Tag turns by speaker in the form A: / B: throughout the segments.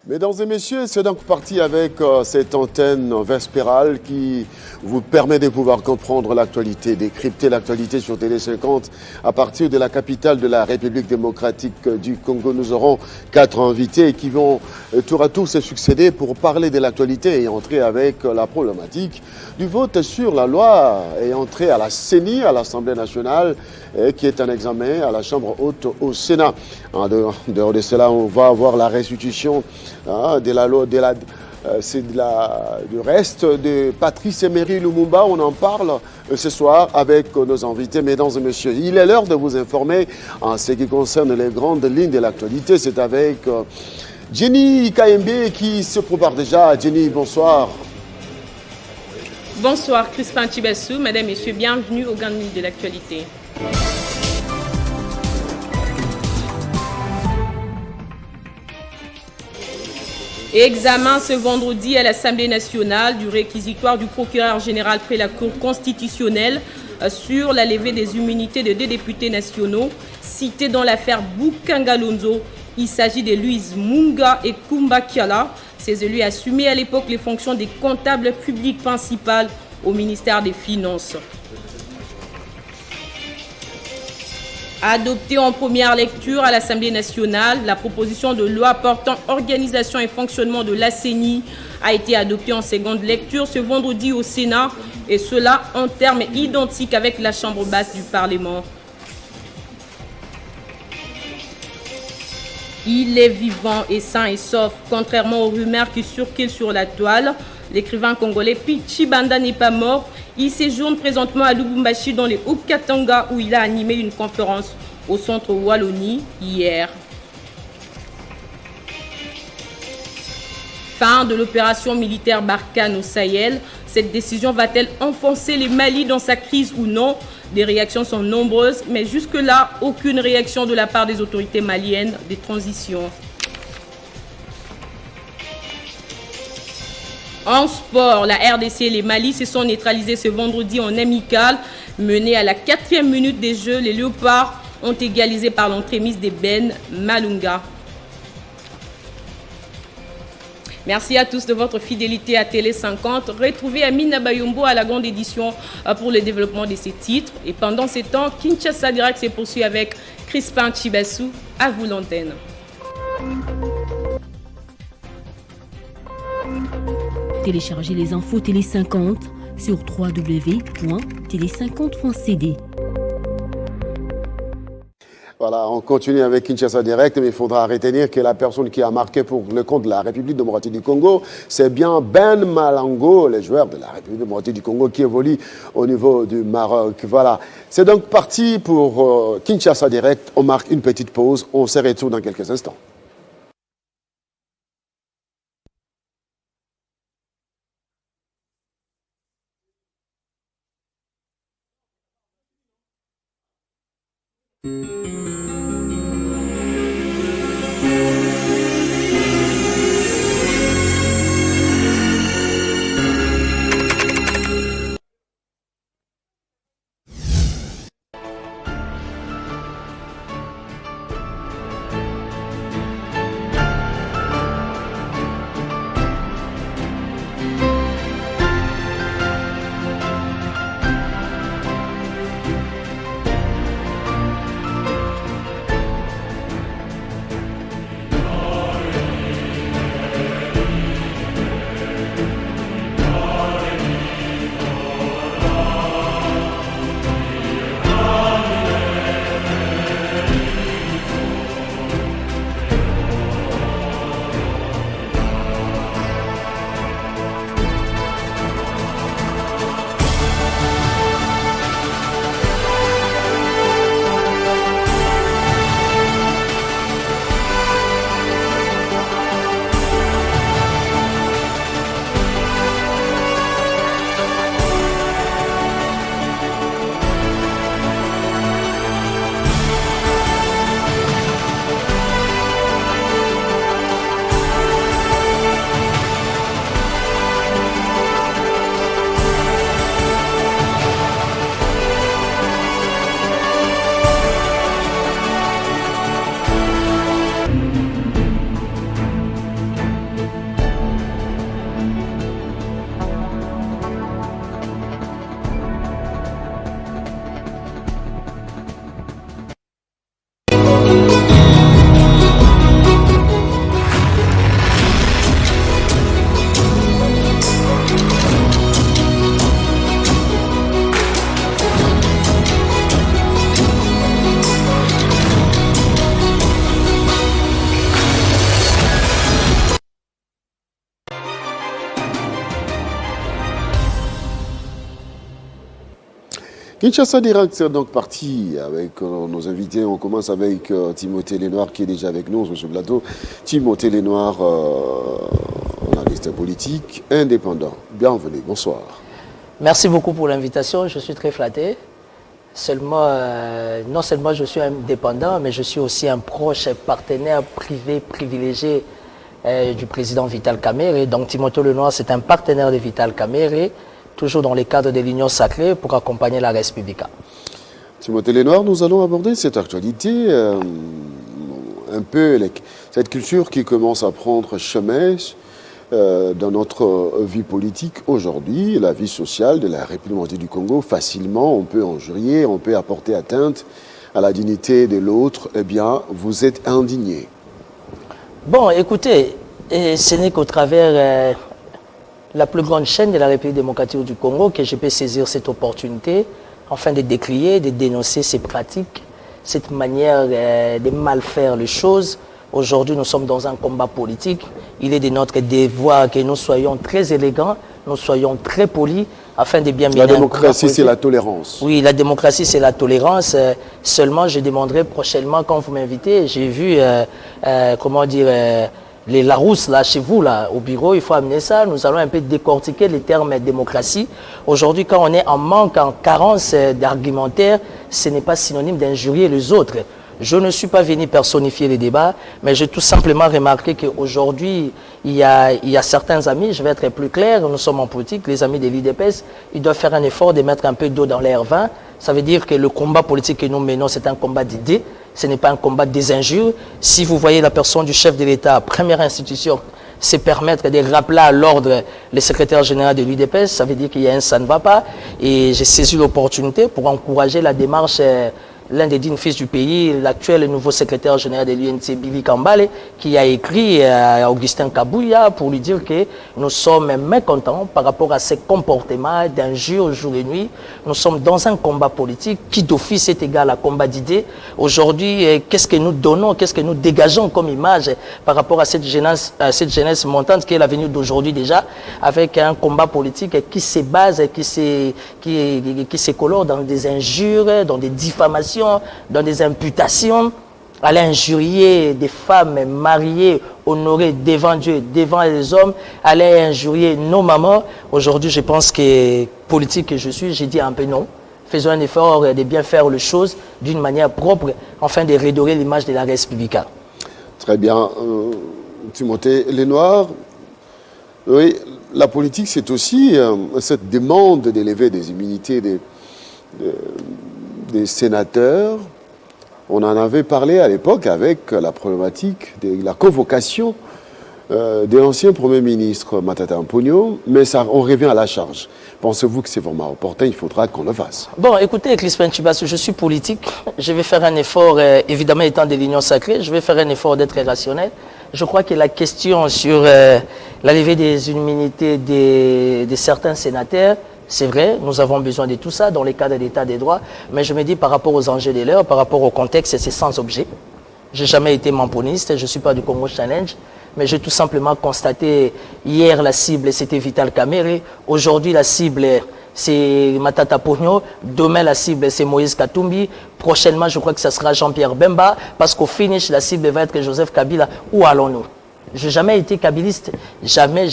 A: Mesdames et messieurs, c'est donc parti avec cette antenne vespérale qui vous permet de pouvoir comprendre l'actualité, décrypter l'actualité sur Télé 50 à partir de la capitale de la République démocratique du Congo. Nous aurons 4 invités qui vont tour à tour se succéder pour parler de l'actualité et entrer avec la problématique du vote sur la loi et entrer à la CENI, à l'Assemblée nationale, qui est un examen à la Chambre haute au Sénat. En dehors de cela, on va avoir la restitution de la loi, du reste de Patrice Emery Lumumba. On en parle ce soir avec nos invités, mesdames et messieurs. Il est l'heure de vous informer en ce qui concerne les grandes lignes de l'actualité. C'est avec Jenny Kayembe qui se prépare déjà. Jenny, bonsoir.
B: Bonsoir Crispin Chibassou, mesdames et messieurs, bienvenue aux grandes lignes de l'actualité. Examen ce vendredi à l'Assemblée nationale du réquisitoire du procureur général près la Cour constitutionnelle sur la levée des immunités de 2 députés nationaux cités dans l'affaire Bukangalonzo. Il s'agit de Louise Munga et Kumba Kiala. Ces élus assumaient à l'époque les fonctions des comptables publics principales au ministère des Finances. Adoptée en première lecture à l'Assemblée nationale, la proposition de loi portant organisation et fonctionnement de la CENI a été adoptée en seconde lecture ce vendredi au Sénat, et cela en termes identiques avec la Chambre basse du Parlement. Il est vivant et sain et sauf, contrairement aux rumeurs qui circulent sur la toile. L'écrivain congolais Pichi Banda n'est pas mort. Il séjourne présentement à Lubumbashi dans les Haut-Katanga où il a animé une conférence au centre Wallonie hier. Fin de l'opération militaire Barkhane au Sahel. Cette décision va-t-elle enfoncer les Mali dans sa crise ou non? Des réactions sont nombreuses, mais jusque-là, aucune réaction de la part des autorités maliennes de transition. En sport, la RDC et les Mali se sont neutralisés ce vendredi en amical. Menés à la 4e minute des Jeux, les Léopards ont égalisé par l'entremise des Ben Malunga. Merci à tous de votre fidélité à Télé 50. Retrouvez Amina Bayombo à la grande édition pour le développement de ces titres. Et pendant ces temps, Kinshasa Direct se poursuit avec Crispin Chibassou. À vous l'antenne.
C: Téléchargez les infos Télé 50 sur www.télé50.cd.
A: Voilà, on continue avec Kinshasa Direct, mais il faudra retenir que la personne qui a marqué pour le compte de la République démocratique du Congo, c'est bien Ben Malango, le joueur de la République démocratique du Congo qui évolue au niveau du Maroc. Voilà, c'est donc parti pour Kinshasa Direct. On marque une petite pause, on se retrouve dans quelques instants. Kinshasa Direct, c'est donc parti avec nos invités. On commence avec Timothée Lenoir qui est déjà avec nous sur ce plateau. Timothée Lenoir, analyste politique, indépendant. Bienvenue, bonsoir.
D: Merci beaucoup pour l'invitation, je suis très flatté. Seulement, non seulement je suis indépendant, mais je suis aussi un proche partenaire privé privilégié du président Vital Kamerhe. Donc Timothée Lenoir, c'est un partenaire de Vital Kamerhe, toujours dans le cadre de l'Union sacrée pour accompagner la Res Publica.
A: Timothée Lenoir, nous allons aborder cette actualité, un peu cette culture qui commence à prendre chemin dans notre vie politique aujourd'hui, la vie sociale de la République du Congo. Facilement, on peut injurier, on peut apporter atteinte à la dignité de l'autre. Eh bien, vous êtes indigné.
D: Bon, écoutez, ce n'est qu'au travers la plus grande chaîne de la République démocratique du Congo que je peux saisir cette opportunité afin de décrier, de dénoncer ces pratiques, cette manière de mal faire les choses. Aujourd'hui, nous sommes dans un combat politique. Il est de notre devoir que nous soyons très élégants, nous soyons très polis afin de bien mener.
A: La démocratie, c'est la tolérance.
D: Oui, la démocratie, c'est la tolérance. Seulement, je demanderai prochainement, quand vous m'invitez, j'ai vu, comment dire, les Larousse, là, chez vous, là, au bureau, il faut amener ça. Nous allons un peu décortiquer les termes démocratie. Aujourd'hui, quand on est en manque, en carence d'argumentaire, ce n'est pas synonyme d'injurier les autres. Je ne suis pas venu personnifier les débats, mais j'ai tout simplement remarqué qu'aujourd'hui, il y a certains amis, je vais être plus clair, nous sommes en politique, les amis de l'UDPS, ils doivent faire un effort de mettre un peu d'eau dans l'air vin. Ça veut dire que le combat politique que nous menons, c'est un combat d'idées, ce n'est pas un combat des injures. Si vous voyez la personne du chef de l'État, première institution, c'est permettre de rappeler à l'ordre le secrétaire général de l'UDPS, ça veut dire qu'il y a un ça ne va pas. Et j'ai saisi l'opportunité pour encourager la démarche l'un des dignes fils du pays, l'actuel nouveau secrétaire général de l'UNC, Billy Kambale, qui a écrit à Augustin Kabouya pour lui dire que nous sommes mécontents par rapport à ces comportements d'injures jour et nuit. Nous sommes dans un combat politique qui d'office est égal à combat d'idées. Aujourd'hui, qu'est-ce que nous donnons, qu'est-ce que nous dégageons comme image par rapport à cette jeunesse montante qui est l'avenir d'aujourd'hui déjà, avec un combat politique qui se base, qui se colore dans des injures, dans des diffamations, dans des imputations, aller injurier des femmes mariées, honorées devant Dieu, devant les hommes, aller injurier nos mamans. Aujourd'hui, je pense que politique que je suis, j'ai dit un peu non. Faisons un effort de bien faire les choses d'une manière propre, afin de redorer l'image de la Res Publica.
A: Très bien. Timothée Lenoir, oui, la politique, c'est aussi cette demande d'élever des immunités des sénateurs. On en avait parlé à l'époque avec la problématique de la convocation de l'ancien Premier ministre Matata Mponyo, mais ça, on revient à la charge. Pensez-vous que c'est vraiment opportun? Il faudra qu'on le fasse.
D: Bon, écoutez, Crispin Chibassou, je suis politique. Je vais faire un effort, évidemment étant de l'Union sacrée, je vais faire un effort d'être rationnel. Je crois que la question sur la levée des immunités de certains sénateurs, c'est vrai, nous avons besoin de tout ça dans le cadre d'état des droits, mais je me dis par rapport aux enjeux de l'heure, par rapport au contexte, c'est sans objet. Je n'ai jamais été mamponiste, je ne suis pas du Congo Challenge, mais j'ai tout simplement constaté, hier la cible c'était Vital Kamerhe, aujourd'hui la cible c'est Matata Ponyo, demain la cible c'est Moïse Katumbi, prochainement je crois que ce sera Jean-Pierre Bemba, parce qu'au finish la cible va être Joseph Kabila. Où allons-nous? Je n'ai jamais été kabiliste, jamais,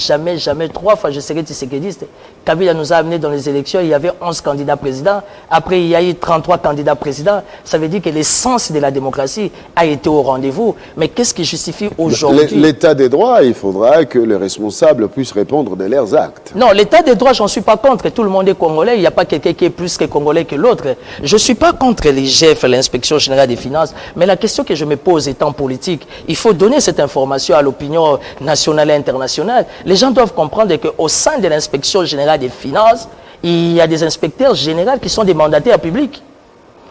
D: 3 fois je serai tissékédiste. Kabila nous a amenés dans les élections, il y avait 11 candidats présidents, après il y a eu 33 candidats présidents. Ça veut dire que l'essence de la démocratie a été au rendez-vous. Mais qu'est-ce qui justifie aujourd'hui?
A: L'état des droits, il faudra que les responsables puissent répondre de leurs actes.
D: Non, l'état des droits, j'en suis pas contre. Tout le monde est congolais, il n'y a pas quelqu'un qui est plus que congolais que l'autre. Je ne suis pas contre les GF, l'inspection générale des finances, mais la question que je me pose étant politique, il faut donner cette information à l'opinion nationale et internationale. Les gens doivent comprendre qu'au sein de l'inspection générale des finances, il y a des inspecteurs généraux qui sont des mandataires publics.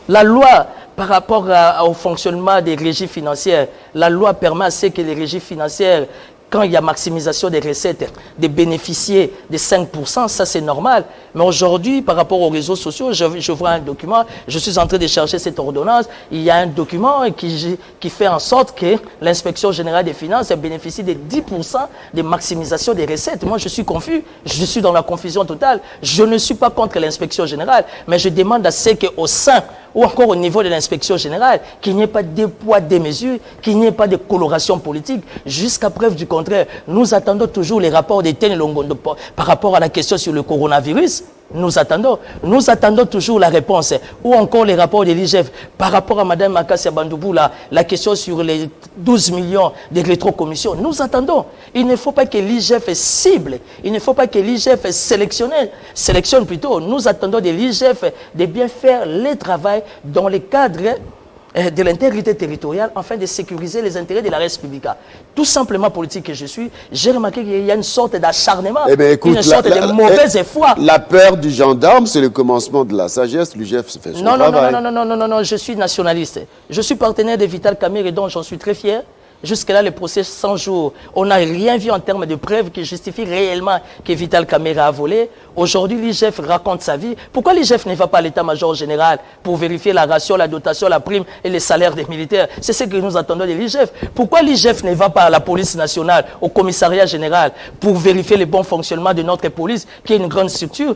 D: La loi, par rapport au fonctionnement des régies financières, la loi permet à ce que les régies financières, quand il y a maximisation des recettes, de bénéficier des 5%, ça c'est normal. Mais aujourd'hui, par rapport aux réseaux sociaux, je vois un document, je suis en train de chercher cette ordonnance, il y a un document qui fait en sorte que l'inspection générale des finances bénéficie de 10% de maximisation des recettes. Moi, je suis confus, je suis dans la confusion totale. Je ne suis pas contre l'inspection générale, mais je demande à ce qu'au sein ou encore au niveau de l'inspection générale, qu'il n'y ait pas de poids, des mesures, qu'il n'y ait pas de coloration politique. Jusqu'à preuve du contraire, nous attendons toujours les rapports d'Étienne Longondo par rapport à la question sur le coronavirus. Nous attendons toujours la réponse. Ou encore les rapports de l'IGF par rapport à Mme Makassia Bandoubou, la question sur les 12 millions de rétrocommissions. Nous attendons. Il ne faut pas que l'IGF cible, il ne faut pas que l'IGF sélectionne plutôt. Nous attendons de l'IGF de bien faire le travail dans le cadre de l'intégrité territoriale afin de sécuriser les intérêts de la res publica. Tout simplement politique que je suis, j'ai remarqué qu'il y a une sorte d'acharnement, une sorte de mauvaise foi.
A: La peur du gendarme, c'est le commencement de la sagesse. L'UGF se fait son travail.
D: Non, je suis nationaliste. Je suis partenaire de Vital Kamerhe et donc j'en suis très fier. Jusque-là, le procès 100 jours, on n'a rien vu en termes de preuves qui justifient réellement que Vital Kamerhe a volé. Aujourd'hui, l'IGF raconte sa vie. Pourquoi l'IGF ne va pas à l'état-major général pour vérifier la ration, la dotation, la prime et les salaires des militaires? C'est ce que nous attendons de l'IGF. Pourquoi l'IGF ne va pas à la police nationale, au commissariat général, pour vérifier le bon fonctionnement de notre police, qui est une grande structure?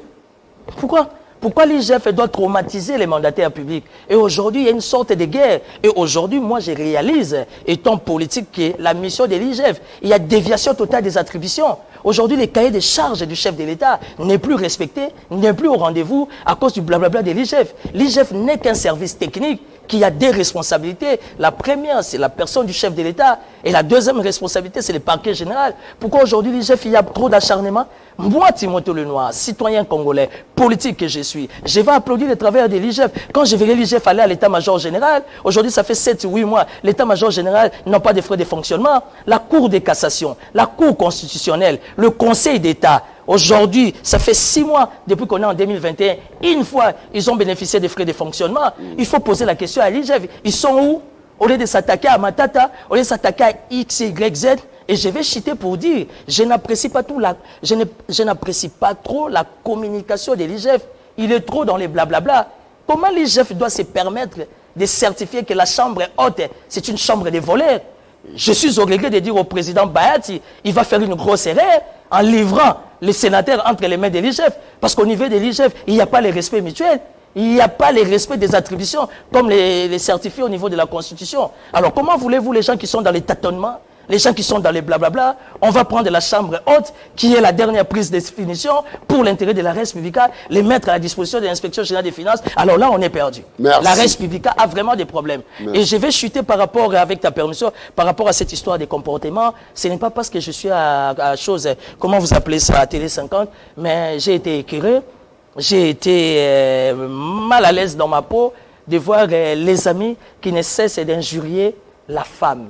D: Pourquoi l'IGF doit traumatiser les mandataires publics? Et aujourd'hui, il y a une sorte de guerre. Et aujourd'hui, moi, je réalise, étant politique, que la mission de l'IGF, il y a déviation totale des attributions. Aujourd'hui, le cahier des charges du chef de l'État n'est plus respecté, n'est plus au rendez-vous à cause du blablabla de l'IGF. L'IGF n'est qu'un service technique qui a des responsabilités. La première, c'est la personne du chef de l'État. Et la deuxième responsabilité, c'est le parquet général. Pourquoi aujourd'hui, l'IGF, il y a trop d'acharnement? Moi, Timothée Lenoir, citoyen congolais, politique que je suis, je vais applaudir le travail de l'IGF. Quand je verrai l'IGF aller à l'état-major général, aujourd'hui, ça fait 7 ou 8 mois, l'état-major général n'a pas de frais de fonctionnement. La Cour de cassation, la Cour constitutionnelle, le Conseil d'État, aujourd'hui, ça fait 6 mois depuis qu'on est en 2021. Une fois, ils ont bénéficié des frais de fonctionnement. Il faut poser la question à l'IGF. Ils sont où? Au lieu de s'attaquer à Matata, au lieu de s'attaquer à X, Y, Z. Et je vais chuter pour dire, je n'apprécie pas trop la communication de l'IGF. Il est trop dans les blablabla. Comment l'IGF doit se permettre de certifier que la chambre haute, c'est une chambre de voleurs? Je suis au regret de dire au président Bayati, il va faire une grosse erreur en livrant les sénateurs entre les mains de l'IGF. Parce qu'au niveau de l'IGF, il n'y a pas le respect mutuel. Il n'y a pas le respect des attributions comme les certifiés au niveau de la Constitution. Alors comment voulez-vous les gens qui sont dans les tâtonnements, les gens qui sont dans les blablabla, on va prendre la chambre haute, qui est la dernière prise de définition pour l'intérêt de la res publica, les mettre à la disposition de l'inspection générale des finances. Alors là, on est perdu.
A: Merci.
D: La res publica a vraiment des problèmes. Merci. Et je vais chuter par rapport, avec ta permission, par rapport à cette histoire des comportements. Ce n'est pas parce que je suis à chose, comment vous appelez ça, à Télé 50, mais j'ai été écœuré, j'ai été mal à l'aise dans ma peau de voir les amis qui ne cessent d'injurier la femme.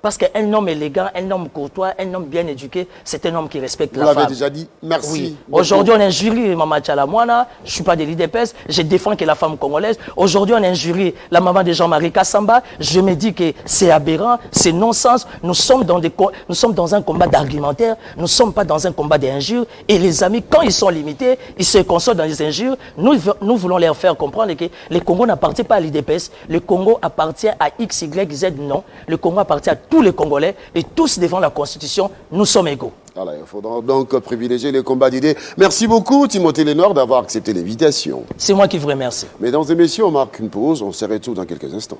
D: Parce qu'un homme élégant, un homme courtois, un homme bien éduqué, c'est un homme qui respecte la femme.
A: Vous l'avez déjà dit, merci.
D: Oui. Aujourd'hui, on injurie Maman Tchalamouana, je ne suis pas de l'IDPS, je défends que la femme congolaise. Aujourd'hui, on injurie la maman de Jean-Marie Kassamba, je me dis que c'est aberrant, c'est non-sens. Nous sommes dans un combat d'argumentaire, nous ne sommes pas dans un combat d'injures. Et les amis, quand ils sont limités, ils se consolent dans les injures. Nous voulons leur faire comprendre que le Congo n'appartient pas à l'IDPS, le Congo appartient à X, Y, Z, non. Le Congo appartient à tous les Congolais et tous devant la Constitution, nous sommes égaux.
A: Voilà, il faudra donc privilégier les combats d'idées. Merci beaucoup, Timothée Lenoir, d'avoir accepté l'invitation.
D: C'est moi qui vous remercie.
A: Mesdames et messieurs, on marque une pause. On se retrouve dans quelques instants.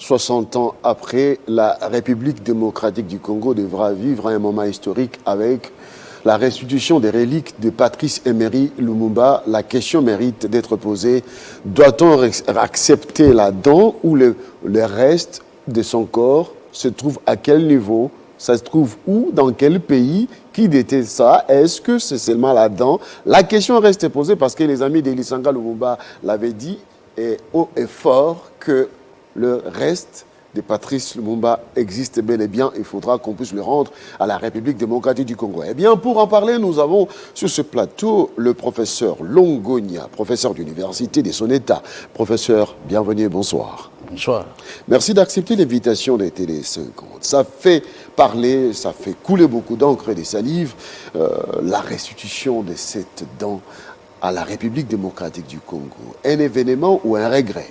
A: 60 ans après, la République démocratique du Congo devra vivre un moment historique avec la restitution des reliques de Patrice Emery Lumumba. La question mérite d'être posée. Doit-on accepter la dent ou le reste de son corps se trouve à quel niveau? Ça se trouve où? Dans quel pays? Qui détient ça? Est-ce que c'est seulement la dent? La question reste posée parce que les amis d'Elisanga Lumumba l'avaient dit haut et fort que le reste de Patrice Lumumba existe bel et bien. Il faudra qu'on puisse le rendre à la République démocratique du Congo. Eh bien, pour en parler, nous avons sur ce plateau le professeur Longonia, professeur d'université de son État. Professeur, bienvenue et bonsoir.
D: Bonsoir.
A: Merci d'accepter l'invitation des Télé 50. Ça fait parler, ça fait couler beaucoup d'encre et de salive, la restitution de cette dent à la République démocratique du Congo. Un événement ou un regret?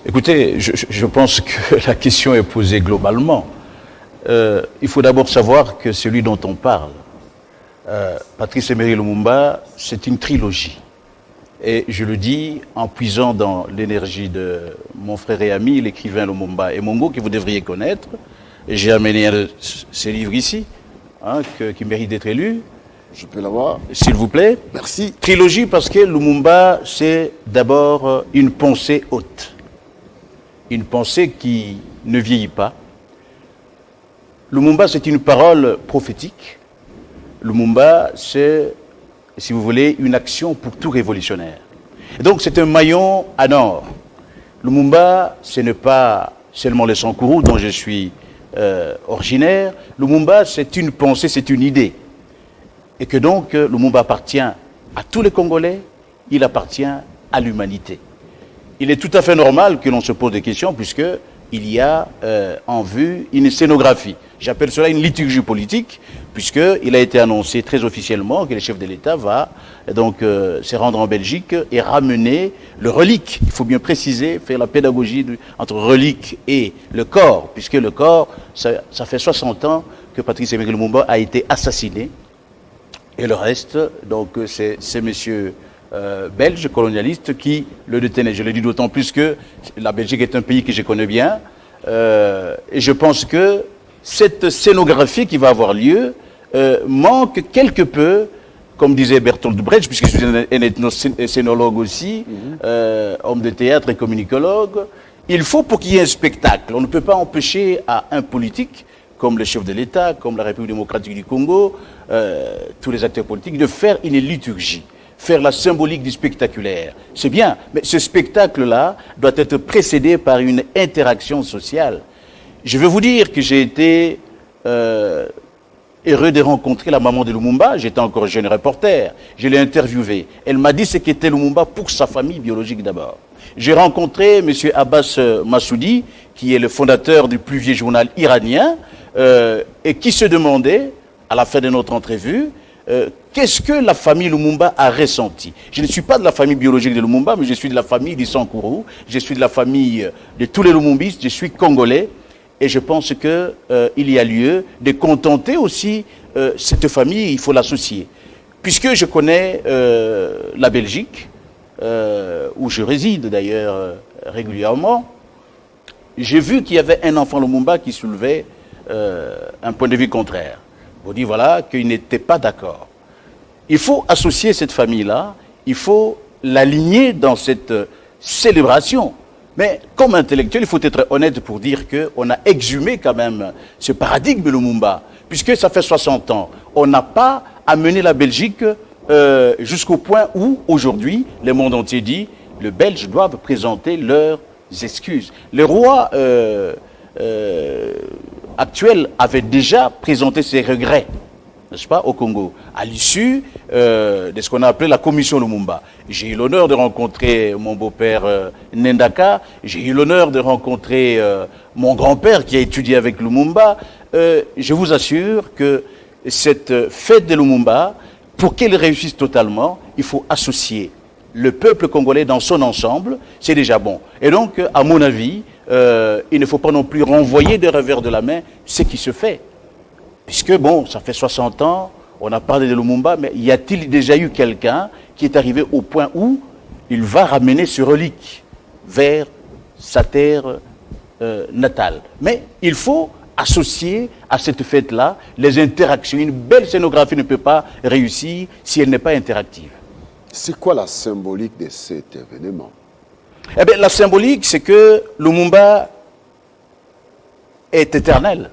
E: Écoutez, je pense que la question est posée globalement. Il faut d'abord savoir que celui dont on parle, Patrice Emery Lumumba, c'est une trilogie. Et je le dis en puisant dans l'énergie de mon frère et ami, l'écrivain Lumumba Emongo, que vous devriez connaître. J'ai amené un de ses livres ici, qui mérite d'être lu.
A: Je peux l'avoir?
E: S'il vous plaît.
A: Merci.
E: Trilogie parce que Lumumba, c'est d'abord une pensée haute. Une pensée qui ne vieillit pas. Lumumba, c'est une parole prophétique. Lumumba, c'est, si vous voulez, une action pour tout révolutionnaire. Et donc, c'est un maillon à nord. Lumumba, ce n'est pas seulement le Sankourou dont je suis originaire. Lumumba, c'est une pensée, c'est une idée. Et que donc, Lumumba appartient à tous les Congolais, il appartient à l'humanité. Il est tout à fait normal que l'on se pose des questions puisqu'il y a en vue une scénographie. J'appelle cela une liturgie politique puisqu'il a été annoncé très officiellement que le chef de l'État va donc se rendre en Belgique et ramener le relique. Il faut bien préciser, faire la pédagogie entre relique et le corps, puisque le corps, ça fait 60 ans que Patrice Emery Lumumba a été assassiné. Et le reste, donc, c'est ces messieurs belges, colonialistes, qui le détenaient. Je le dis d'autant plus que la Belgique est un pays que je connais bien. Et je pense que cette scénographie qui va avoir lieu manque quelque peu, comme disait Bertolt Brecht, puisque je suis un ethnocénologue aussi, homme de théâtre et communicologue. Il faut pour qu'il y ait un spectacle. On ne peut pas empêcher à un politique, comme le chef de l'État, comme la République démocratique du Congo, tous les acteurs politiques, de faire une liturgie, faire la symbolique du spectaculaire. C'est bien, mais ce spectacle-là doit être précédé par une interaction sociale. Je veux vous dire que j'ai été heureux de rencontrer la maman de Lumumba. J'étais encore jeune reporter. Je l'ai interviewée. Elle m'a dit ce qu'était Lumumba pour sa famille biologique d'abord. J'ai rencontré M. Abbas Massoudi, qui est le fondateur du plus vieux journal iranien, et qui se demandait, à la fin de notre entrevue, qu'est-ce que la famille Lumumba a ressenti. Je ne suis pas de la famille biologique de Lumumba, mais je suis de la famille du Sankourou, je suis de la famille de tous les Lumumbistes, je suis congolais, et je pense qu'il y a lieu de contenter aussi cette famille, il faut l'associer. Puisque je connais la Belgique, où je réside d'ailleurs régulièrement, j'ai vu qu'il y avait un enfant Lumumba qui soulevait un point de vue contraire. On dit voilà qu'il n'était pas d'accord. Il faut associer cette famille-là, il faut l'aligner dans cette célébration. Mais comme intellectuel, il faut être honnête pour dire qu'on a exhumé quand même ce paradigme Lumumba, puisque ça fait 60 ans. On n'a pas amené la Belgique jusqu'au point où, aujourd'hui, le monde entier dit les Belges doivent présenter leurs excuses. Le roi actuel avait déjà présenté ses regrets, n'est-ce pas, au Congo, à l'issue de ce qu'on a appelé la commission Lumumba. J'ai eu l'honneur de rencontrer mon beau-père Nendaka, j'ai eu l'honneur de rencontrer mon grand-père qui a étudié avec Lumumba. Je vous assure que cette fête de Lumumba, pour qu'elle réussisse totalement, il faut associer le peuple congolais dans son ensemble, c'est déjà bon. Et donc, à mon avis, il ne faut pas non plus renvoyer de revers de la main ce qui se fait. Puisque, bon, ça fait 60 ans, on a parlé de Lumumba, mais y a-t-il déjà eu quelqu'un qui est arrivé au point où il va ramener ce relique vers sa terre natale. Mais il faut associer à cette fête-là les interactions. Une belle scénographie ne peut pas réussir si elle n'est pas interactive.
A: C'est quoi la symbolique de cet événement?
E: Eh bien, la symbolique, c'est que Lumumba est éternel.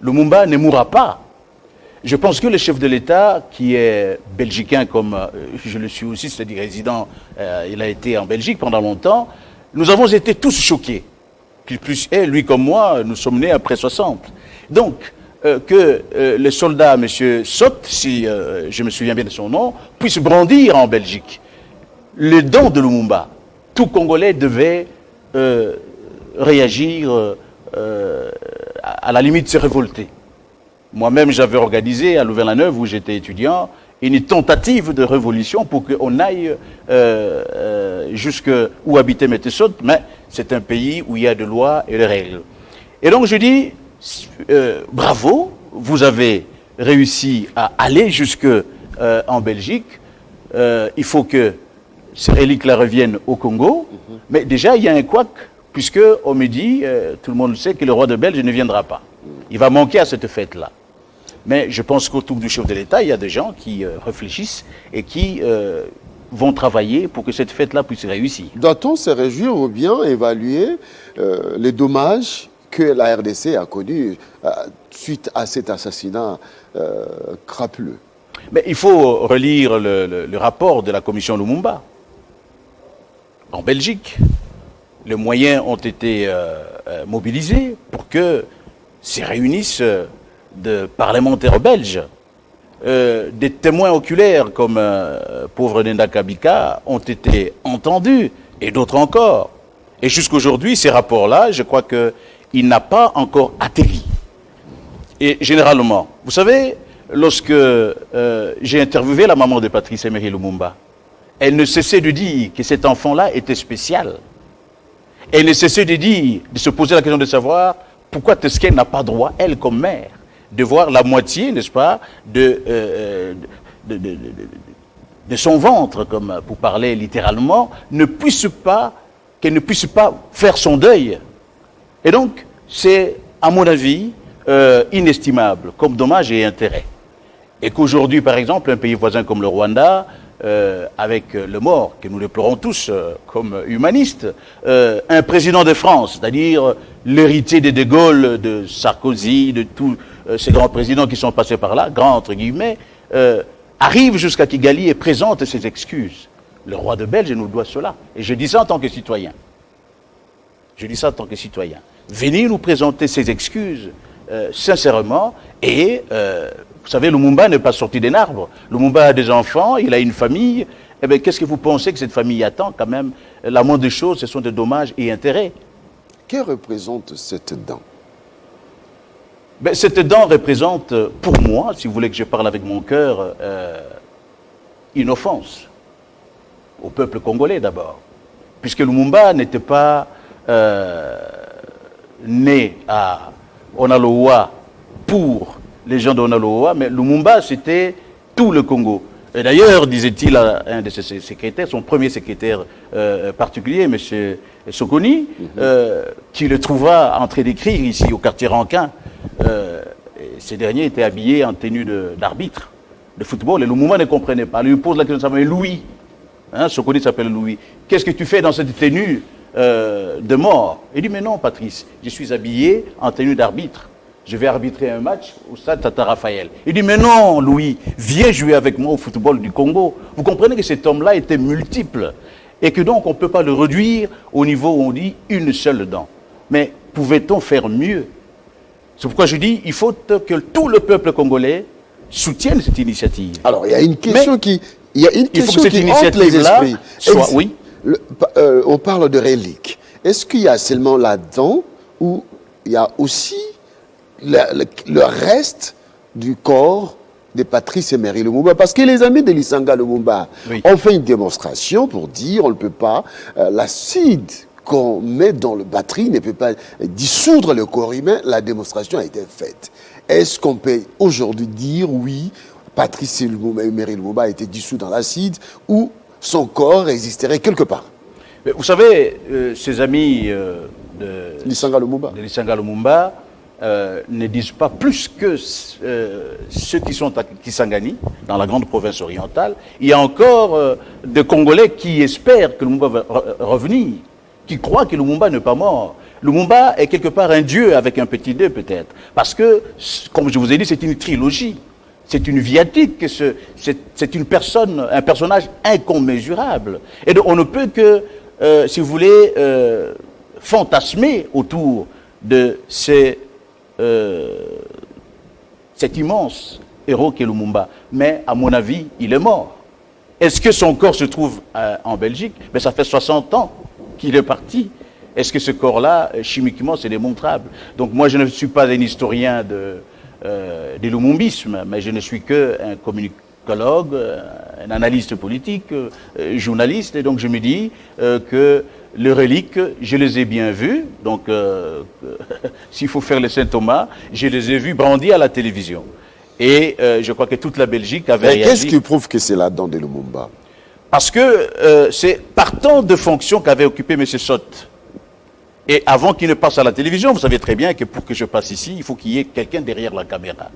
E: Lumumba ne mourra pas. Je pense que le chef de l'État, qui est belgicain comme je le suis aussi, c'est-à-dire résident, il a été en Belgique pendant longtemps, nous avons été tous choqués. Qu'il plus est, lui comme moi, nous sommes nés après 60. Donc, que le soldat, M. Sot, si je me souviens bien de son nom, puisse brandir en Belgique le don de Lumumba. Tout Congolais devait réagir, à la limite se révolter. Moi-même, j'avais organisé à Louvain-la-Neuve, où j'étais étudiant, une tentative de révolution pour qu'on aille jusque où habitait M. Sot, mais c'est un pays où il y a des lois et des règles. Et donc je dis, bravo, vous avez réussi à aller jusque en Belgique. Il faut que ces reliques-là reviennent au Congo. Mais déjà, il y a un couac, puisque on me dit, tout le monde sait que le roi de Belge ne viendra pas. Il va manquer à cette fête-là. Mais je pense qu'autour du chef de l'État, il y a des gens qui réfléchissent et qui vont travailler pour que cette fête-là puisse réussir.
A: Doit-on se réjouir ou bien évaluer les dommages que la RDC a connus suite à cet assassinat crapuleux?
E: Mais il faut relire le rapport de la commission Lumumba. En Belgique, les moyens ont été mobilisés pour que se réunissent de parlementaires belges. Des témoins oculaires comme pauvre Nenda Kabika ont été entendus, et d'autres encore. Et jusqu'aujourd'hui, ces rapports-là, je crois qu'il n'a pas encore atterri. Et généralement, vous savez, lorsque j'ai interviewé la maman de Patrice Emery Lumumba, elle ne cessait de dire que cet enfant-là était spécial. Elle ne cessait de dire, de se poser la question de savoir pourquoi est-ce qu'elle n'a pas droit, elle comme mère, de voir la moitié, n'est-ce pas, de son ventre, comme pour parler littéralement, qu'elle ne puisse pas faire son deuil. Et donc, c'est, à mon avis, inestimable comme dommage et intérêt. Et qu'aujourd'hui, par exemple, un pays voisin comme le Rwanda, avec le mort, que nous déplorons tous comme humanistes, un président de France, c'est-à-dire l'héritier de De Gaulle, de Sarkozy, de tous ces grands présidents qui sont passés par là, grands entre guillemets, arrive jusqu'à Kigali et présente ses excuses. Le roi de Belge nous doit cela. Et je dis ça en tant que citoyen. Je dis ça en tant que citoyen. Venir nous présenter ses excuses, sincèrement, et vous savez, Lumumba n'est pas sorti d'un arbre. Lumumba a des enfants, il a une famille. Eh bien, qu'est-ce que vous pensez que cette famille attend quand même? La moindre des choses, ce sont des dommages et intérêts.
A: Que représente cette dent?
E: Ben, cette dent représente, pour moi, si vous voulez que je parle avec mon cœur, une offense au peuple congolais d'abord. Puisque Lumumba n'était pas né à Onaloa pour les gens d'Onaloa, mais Lumumba, c'était tout le Congo. Et d'ailleurs, disait-il à un de ses secrétaires, son premier secrétaire particulier, M. Sokoni, qui le trouva en train d'écrire ici au quartier Rankin. Ces derniers étaient habillés en tenue d'arbitre de football, et Lumumba ne comprenait pas. Il lui pose la question, ça s'appelle Louis. Hein, Sokoni s'appelle Louis. Qu'est-ce que tu fais dans cette tenue de mort? Il dit, mais non, Patrice, je suis habillé en tenue d'arbitre. Je vais arbitrer un match au stade Tata Raphaël. Il dit, mais non, Louis, viens jouer avec moi au football du Congo. Vous comprenez que cet homme-là était multiple et que donc on ne peut pas le réduire au niveau où on dit une seule dent. Mais pouvait-on faire mieux? C'est pourquoi je dis, il faut que tout le peuple congolais soutienne cette initiative.
A: Alors, il y a une question qui
E: faut que cette
A: hante les esprits.
E: soit, oui.
A: On parle de reliques. Est-ce qu'il y a seulement la dent ou il y a aussi le reste du corps de Patrice Emery Lumumba? Parce que les amis de Lisanga Lumumba ont fait une démonstration pour dire on ne peut pas, l'acide qu'on met dans le batterie ne peut pas dissoudre le corps humain. La démonstration a été faite. Est-ce qu'on peut aujourd'hui dire oui, Patrice Emery Lumumba a été dissous dans l'acide ou son corps existerait quelque part?
E: Mais vous savez, ces amis
A: Lisanga Lumumba.
E: de Lisanga Lumumba ne disent pas plus que ceux qui sont à Kisangani, dans la grande province orientale. Il y a encore des Congolais qui espèrent que Lumumba va revenir, qui croient que Lumumba n'est pas mort. Lumumba est quelque part un dieu avec un petit d peut-être. Parce que, comme je vous ai dit, c'est une trilogie. C'est une viatique, c'est une personne, un personnage incommensurable. Et donc on ne peut que, si vous voulez, fantasmer autour de cet immense héros qu'est Lumumba. Mais à mon avis, il est mort. Est-ce que son corps se trouve en Belgique? Mais ça fait 60 ans qu'il est parti. Est-ce que ce corps-là, chimiquement, c'est démontrable? Donc moi, je ne suis pas un historien du lumumbisme, mais je ne suis qu'un communicologue, un analyste politique, journaliste, et donc je me dis que les reliques, je les ai bien vues, donc s'il faut faire le Saint Thomas, je les ai vues brandies à la télévision. Et je crois que toute la Belgique avait réagi.
A: Qu'est-ce qui prouve que c'est là-dedans de Lumumba?
E: Parce que c'est partant de fonctions qu'avait occupé M. Sott. Et avant qu'il ne passe à la télévision, vous savez très bien que pour que je passe ici, il faut qu'il y ait quelqu'un derrière la caméra.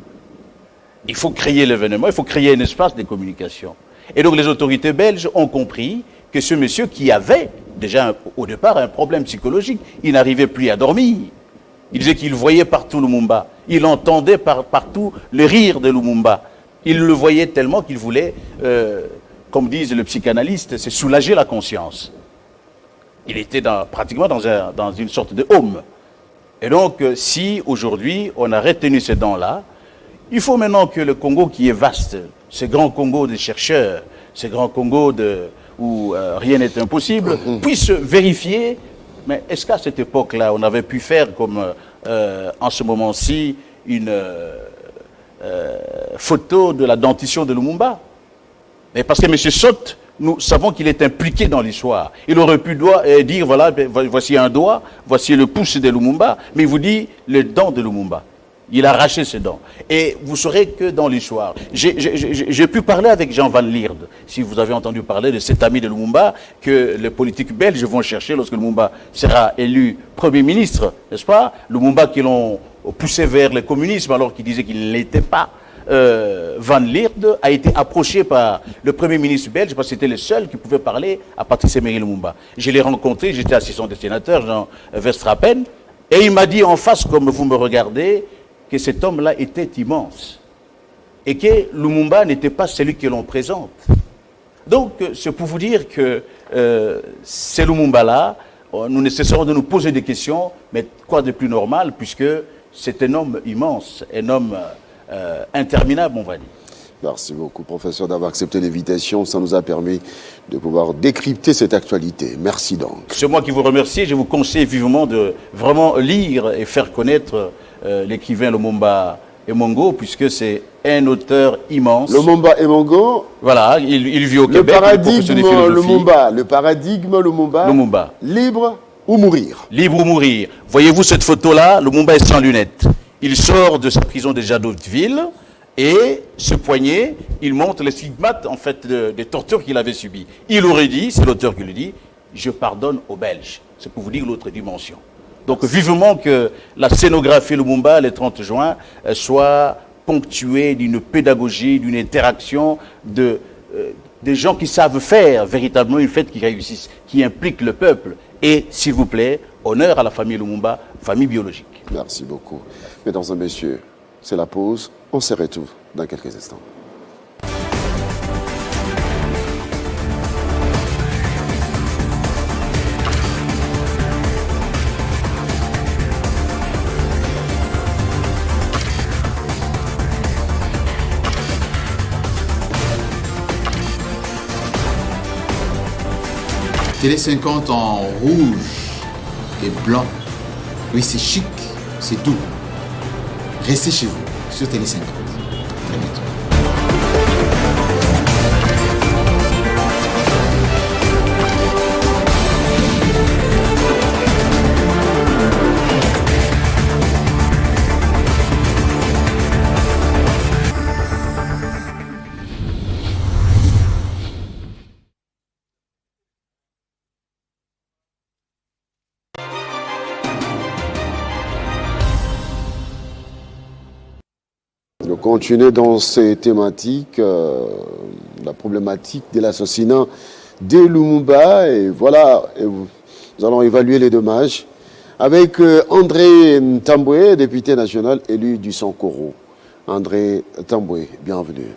E: Il faut créer l'événement, il faut créer un espace de communication. Et donc les autorités belges ont compris que ce monsieur qui avait déjà au départ un problème psychologique, il n'arrivait plus à dormir. Il disait qu'il voyait partout Lumumba. Il entendait partout le rire de Lumumba. Il le voyait tellement qu'il voulait, comme disent les psychanalystes, c'est soulager la conscience. Il était pratiquement dans une sorte de home. Et donc, si aujourd'hui on a retenu ces dents-là, il faut maintenant que le Congo qui est vaste, ce grand Congo des chercheurs, ce grand Congo où rien n'est impossible, puisse vérifier, mais est-ce qu'à cette époque-là, on avait pu faire comme en ce moment-ci une photo de la dentition de Lumumba? Mais parce que M. Sott, nous savons qu'il est impliqué dans l'histoire. Il aurait pu dire, voilà, voici un doigt, voici le pouce de Lumumba, mais il vous dit les dents de Lumumba. Il a arraché ses dents. Et vous saurez que dans l'histoire, j'ai pu parler avec Jean Van Lierde, si vous avez entendu parler de cet ami de Lumumba, que les politiques belges vont chercher lorsque Lumumba sera élu Premier ministre, n'est-ce pas? Lumumba qui l'ont poussé vers le communisme alors qu'il disait qu'il ne l'était pas. Van Lierde a été approché par le Premier ministre belge parce que c'était le seul qui pouvait parler à Patrice Emery Lumumba. Je l'ai rencontré, j'étais assistant des sénateurs, Jean Verstrappen, et il m'a dit en face, comme vous me regardez, que cet homme-là était immense et que Lumumba n'était pas celui que l'on présente. Donc, c'est pour vous dire que ces Lumumba-là, nous ne cesserons de nous poser des questions, mais quoi de plus normal, puisque c'est un homme immense, un homme interminable, on va dire.
A: Merci beaucoup, professeur, d'avoir accepté l'invitation. Ça nous a permis de pouvoir décrypter cette actualité. Merci donc. C'est
E: moi qui vous remercie. Je vous conseille vivement de vraiment lire et faire connaître l'écrivain Lumumba Emongo, puisque c'est un auteur immense.
A: Lumumba Emongo.
E: Voilà, il vit au Québec.
A: Le paradigme Lumumba. Libre ou mourir.
E: Libre ou mourir. Voyez-vous cette photo-là? Lumumba est sans lunettes. Il sort de sa prison de Jadoteville et ce poignet, il montre les stigmates en fait des tortures qu'il avait subies. Il aurait dit, c'est l'auteur qui le dit, je pardonne aux Belges. C'est pour vous dire l'autre dimension. Donc vivement que la scénographie Lumumba, le 30 juin, soit ponctuée d'une pédagogie, d'une interaction des gens qui savent faire véritablement une fête qui réussisse, qui implique le peuple. Et s'il vous plaît, honneur à la famille Lumumba, famille biologique.
A: Merci beaucoup. Mesdames et messieurs, c'est la pause. On se retrouve dans quelques instants.
F: Télé 50 en rouge et blanc. Oui, c'est chic, c'est doux. Restez chez vous, sur Télé 50. Très bientôt.
A: continuer dans ces thématiques, la problématique de l'assassinat de Lumumba. Et voilà, nous allons évaluer les dommages avec André Tamboué, député national élu du Sankoro. André Tamboué, bienvenue.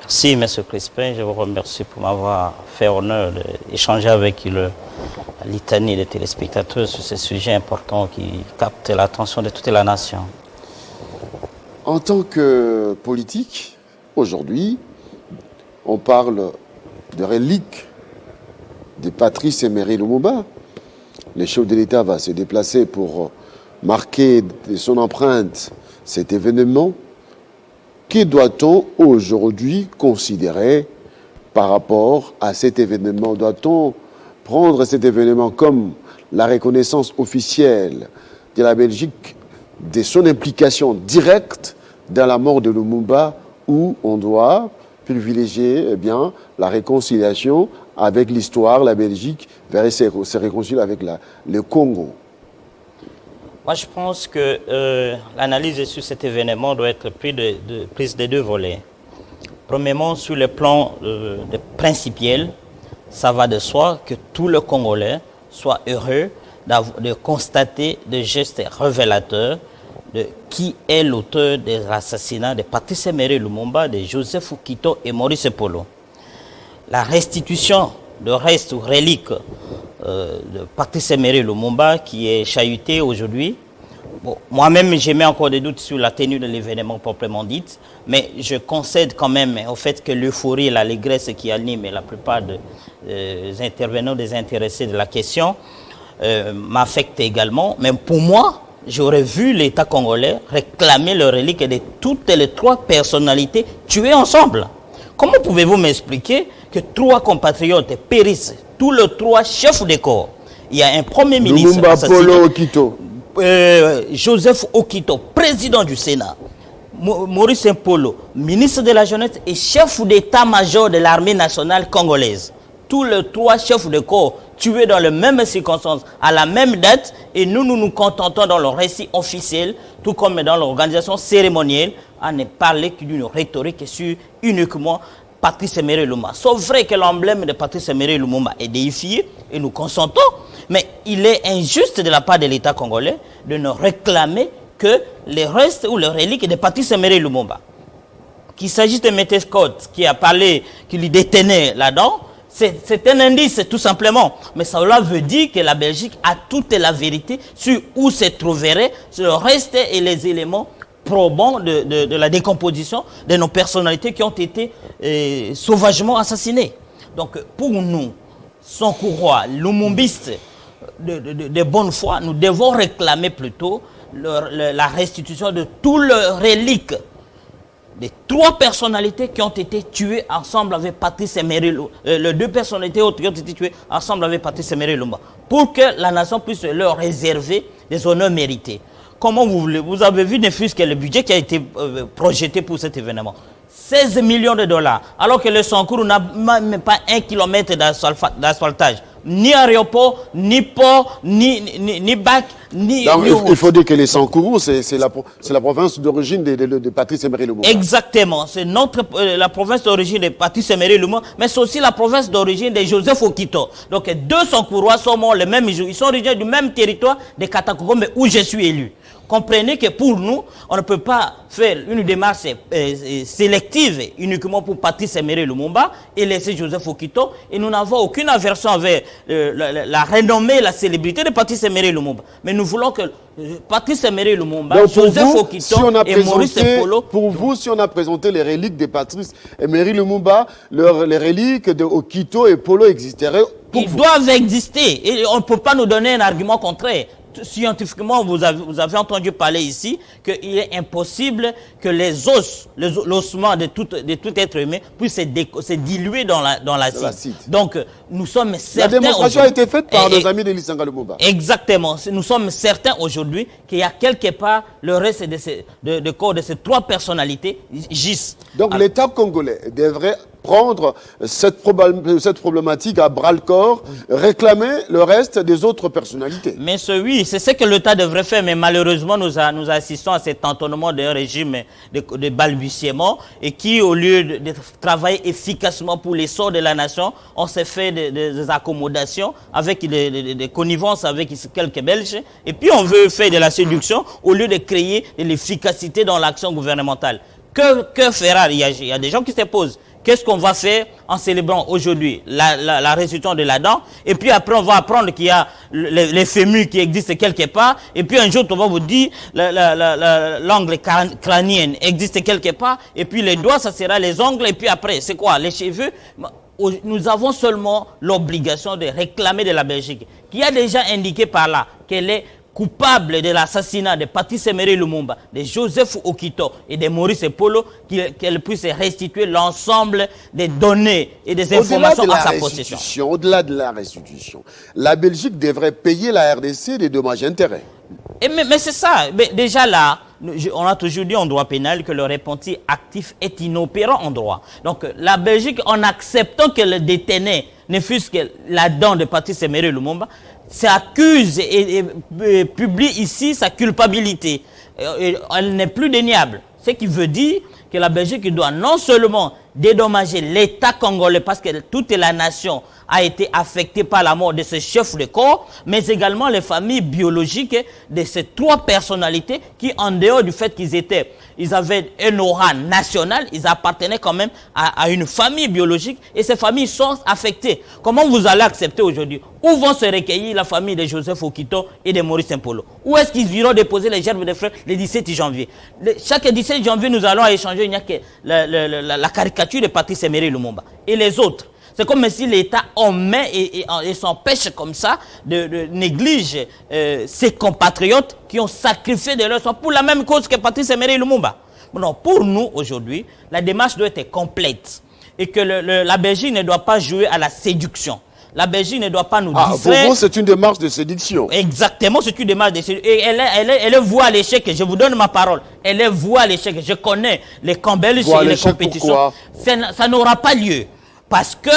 G: Merci, M. Crispin. Je vous remercie pour m'avoir fait honneur d'échanger avec la litanie des téléspectateurs sur ce sujet important qui capte l'attention de toute la nation.
A: En tant que politique, aujourd'hui, on parle de reliques de Patrice Emery Lumumba. Le chef de l'État va se déplacer pour marquer de son empreinte cet événement. Que doit-on aujourd'hui considérer par rapport à cet événement? Doit-on prendre cet événement comme la reconnaissance officielle de la Belgique de son implication directe dans la mort de Lumumba, ou on doit privilégier la réconciliation avec l'histoire, la Belgique verrait se réconcilier avec le Congo?
G: Moi, je pense que l'analyse sur cet événement doit être prise de deux volets. Premièrement, sur le plan principiel, ça va de soi que tout le Congolais soit heureux de constater des gestes révélateurs de qui est l'auteur des assassinats de Patrice Emery Lumumba, de Joseph Okito et Maurice Polo. La restitution de restes ou reliques de Patrice Emery Lumumba qui est chahuté aujourd'hui. Bon, moi-même, j'ai mis encore des doutes sur la tenue de l'événement proprement dit, mais je concède quand même au fait que l'euphorie et l'allégresse qui anime la plupart des intervenants, des intéressés de la question, m'affectent également. Mais pour moi, j'aurais vu l'État congolais réclamer le relique de toutes les trois personnalités tuées ensemble. Comment pouvez-vous m'expliquer que trois compatriotes périssent, tous les trois chefs de corps? Il y a un premier ministre
A: Lumumba, Polo, Okito.
G: Joseph Okito, président du Sénat, Maurice Polo, ministre de la Jeunesse et chef d'état-major de l'armée nationale congolaise. Tous les trois chefs de corps tués dans les mêmes circonstances, à la même date, et nous contentons dans le récit officiel, tout comme dans l'organisation cérémonielle, à ne parler que d'une rhétorique sur uniquement Patrice Emery Lumumba. Sauf vrai que l'emblème de Patrice Emery Lumumba est déifié, et nous consentons, mais il est injuste de la part de l'État congolais de ne réclamer que les restes ou les reliques de Patrice Emery Lumumba. Qu'il s'agisse de M. Scott qui a parlé, qui lui détenait là-dedans, c'est un indice tout simplement. Mais cela veut dire que la Belgique a toute la vérité sur où se trouverait le reste et les éléments probants de la décomposition de nos personnalités qui ont été sauvagement assassinées. Donc pour nous, Sankorois, lumumbistes de bonne foi, nous devons réclamer plutôt la restitution de tous les reliques des trois personnalités qui ont été tuées ensemble avec Patrice Emery Lumumba, les deux personnalités autres qui ont été tuées ensemble avec Patrice Emery Lumumba, pour que la nation puisse leur réserver des honneurs mérités. Comment vous voulez? Vous avez vu ne fût-ce que le budget qui a été projeté pour cet événement. 16 millions de dollars, alors que le Sankuru n'a même pas 1 kilomètre d'asphaltage. Ni aéroport, ni port, ni bac, ni...
A: Donc, il faut dire que les Sankuru, c'est la province d'origine de Patrice Emery Lumumba.
G: Exactement, c'est la province d'origine de Patrice Emery Lumumba, mais c'est aussi la province d'origine de Joseph Okito. Donc deux Sankurois sont morts le même jour, ils sont originaires du même territoire de Katakokombe où je suis élu. Comprenez que pour nous, on ne peut pas faire une démarche sélective uniquement pour Patrice Emery Lumumba et laisser Joseph Okito. Et nous n'avons aucune aversion envers la renommée et la célébrité de Patrice Emery Lumumba. Mais nous voulons que Patrice Emery Lumumba,
A: donc
G: Joseph Okito et Maurice Polo...
A: Pour vous, si on a présenté les reliques de Patrice Emery Lumumba, les reliques de Okito et Polo existeraient pour
G: Ils
A: vous.
G: doivent exister. Et on ne peut pas nous donner un argument contraire. Scientifiquement, vous avez entendu parler ici qu'il est impossible que les os, l'ossement de tout être humain puisse se diluer dans l'acide. Donc, nous sommes certains...
A: La démonstration a été faite par nos amis de Lisanga Lumumba.
G: Exactement. Nous sommes certains aujourd'hui qu'il y a quelque part le reste de corps de ces trois personnalités gisent.
A: Donc, l'État congolais devrait prendre cette problématique à bras-le-corps, réclamer le reste des autres personnalités.
G: Mais oui, c'est ce que l'État devrait faire, mais malheureusement, nous assistons à cet entonnement d'un régime de balbutiement et qui, au lieu de travailler efficacement pour l'essor de la nation, on s'est fait des accommodations avec des connivences avec quelques Belges et puis on veut faire de la séduction au lieu de créer de l'efficacité dans l'action gouvernementale. Que fera? Il y a des gens qui se posent. Qu'est-ce qu'on va faire en célébrant aujourd'hui la restitution de la dent? Et puis après, on va apprendre qu'il y a les fémus qui existent quelque part. Et puis un jour, on va vous dire l'angle crânien existe quelque part. Et puis les doigts, ça sera les ongles. Et puis après, c'est quoi? Les cheveux? Nous avons seulement l'obligation de réclamer de la Belgique, qui a déjà indiqué par là qu'elle est coupable de l'assassinat de Patrice Emery Lumumba, de Joseph Okito et de Maurice Polo, qu'elle puisse restituer l'ensemble des données et des informations à sa possession.
A: Au-delà de la restitution, la Belgique devrait payer la RDC des dommages et intérêts.
G: Mais c'est ça. Mais déjà là, on a toujours dit en droit pénal que le repenti actif est inopérant en droit. Donc la Belgique, en acceptant qu'elle détenait ne fût-ce que la dent de Patrice Emery Lumumba, s'accuse et publie ici sa culpabilité. Elle n'est plus déniable. Ce qui veut dire que la Belgique doit non seulement dédommager l'État congolais parce que toute la nation a été affectée par la mort de ce chef de corps, mais également les familles biologiques de ces trois personnalités qui, en dehors du fait ils avaient un aura national, ils appartenaient quand même à une famille biologique et ces familles sont affectées. Comment vous allez accepter aujourd'hui? Où vont se recueillir la famille de Joseph Okito et de Maurice Mpolo? Où est-ce qu'ils iront déposer les gerbes des frères le 17 janvier? Chaque 17 janvier, nous allons échanger, il n'y a que la caricature de Patrice Emery Lumumba. Et les autres, c'est comme si l'État omet et s'empêche comme ça de négliger ses compatriotes qui ont sacrifié de leur sang pour la même cause que Patrice Emery Lumumba. Non, pour nous, aujourd'hui, la démarche doit être complète et que la Belgique ne doit pas jouer à la séduction. La Belgique ne doit pas nous distraire.
A: Pour vous, c'est une démarche de séduction.
G: Exactement, c'est une démarche de séduction. Et elle est vouée à l'échec. Je vous donne ma parole. Elle est vouée à l'échec. Je connais les camps belges et les compétitions. Ça n'aura pas lieu. Parce que